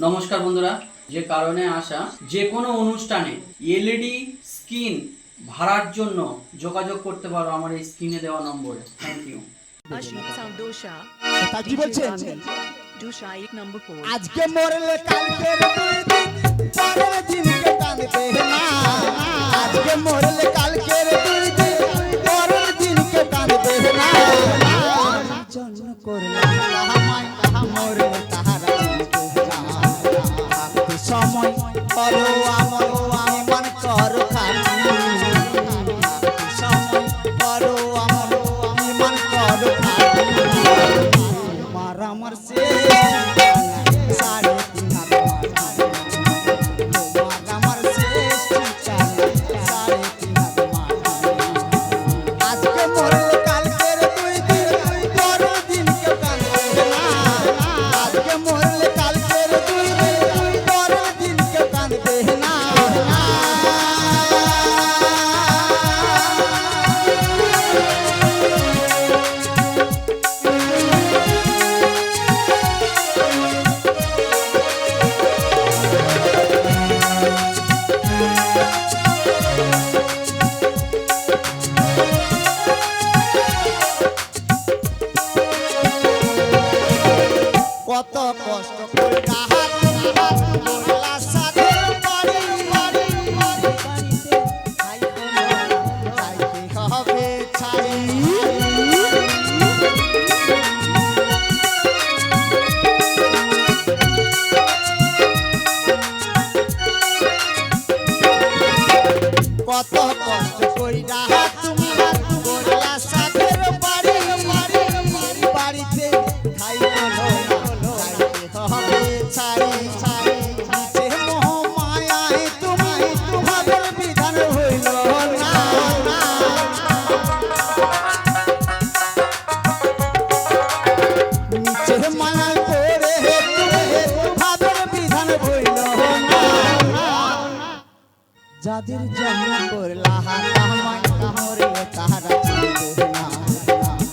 নমস্কার বন্ধুরা, যে কারণে আসা যে কোনো অনুষ্ঠানে এলইডি স্ক্রিন ভাড়ার জন্য যোগাযোগ করতে পারো আমার এই স্ক্রিনে দেওয়া নম্বরে। Thank you. কি বলছেন? আজকে মরলে কালকে দুই দিন পরের দিনকে টানবে না। আজকে মরলে কালকে দুই দিন পরের দিনকে টানবে না। জন্য করলাম কাহামাই মরলে তাহারা চিনবে না। সময় করো আমার আমি মন করো খাটি। সময় করো আমার আমি মন করো খাটি। আমার সে সাড়ে তিন হাত আমার শেষ সাড়ে তিন হাত আজকে মরলে কালকের দুই দিন পরের দিন কেউ কাঁদবে না। আজকে মরলে কালকের দুই দিন পরের দিন কেউ কাঁদবে না। কত কষ্ট করে হাত বললা সাথে বাড়ি বাড়ি বাড়িতে খাইতে হবে ছাই। কত কষ্ট কইরা তুমি বললা সাথে বাড়ি বাড়ি বাড়িতে খাইতে হবে ছাই ছাই। নিচে মোহ মায়ায় তুমি ভাবের বিধান হইল না। নিচে মায়ায় পড়ে ভাবের বিধান হইল না। যাদের জন্ম করলা কামাই কামরে তাহারা চিনবে না।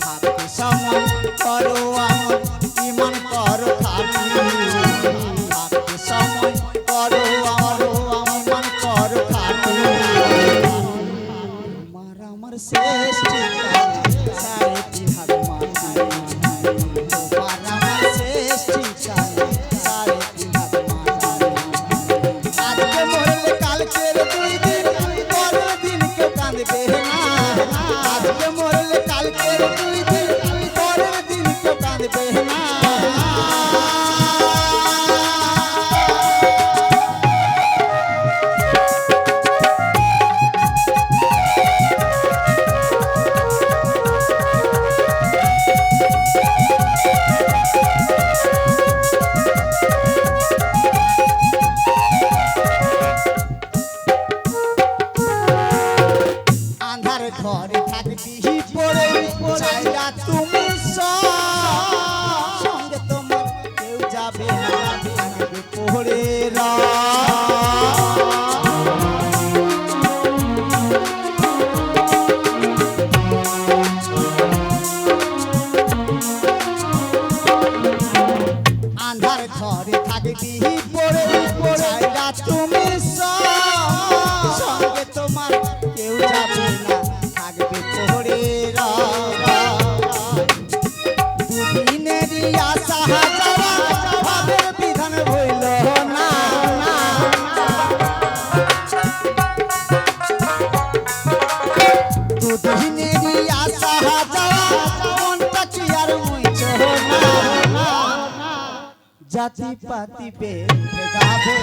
হাতে সময় করো আমার ইমান করো খাটি। হাতে সময় করো আমার ইমান করো খাটি। আমার শেষ ঠিকানা সাড়ে তিন হাত মাটি। আমার শেষ ঠিকানা সাড়ে তিন হাত মাটি। আজকে মরলে কালকের দুই দিন পরের দিন কেউ কাঁদবে না। আজকে মরলে কালকের দুই দিন পরের দিন কেউ কাঁদবে না। আন্ধার ঘরে থাকবি পড়ে চাইলা তুমি সঙ্গে তোমার কেউ যাবে না। থাকবে পড়ে আন্ধার ঘরে থাকবি পড়ে চাইলা তুমি সঙ্গে তোমার কেউ যাবে না। থাকবে পড়ে দুদিনেরই আশা হাজারা ভাবের বিধান হইল না। দুদিনেরই আশা হাজারা মনটা কি আর মুইছ না। জাতি পাতি গাবে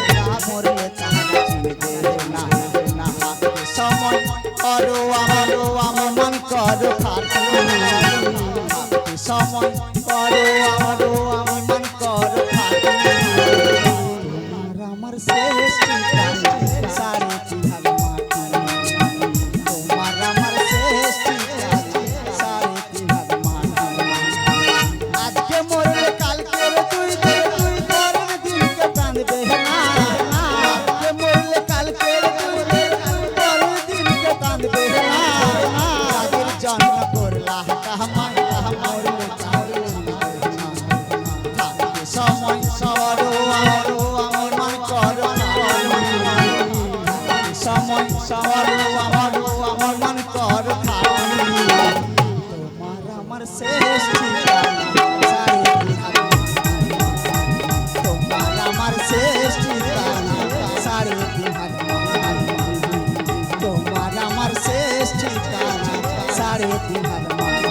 মরলে তাহারা চিনবে না। হাতে সময় করো আমার মন করো খাটি। হাতে সময় করো আমার মন করো খাটি। আমার শেষ ঠিকানা সাড়ে তিন হাত মাটি। তোমার আমার শেষ ঠিকানা সাড়ে তিন হাত মাটি। আজকে মরলে কালকের দুই দিন পরের দিনকে কাঁদবে না। আজকে মরলে কালকের দুই দিন পরের দিনকে কাঁদবে না। যাদের জন্ম করলা কামাই মরলে তাহারা চিনবে না। সময় সরো 3.5 হাত মাটি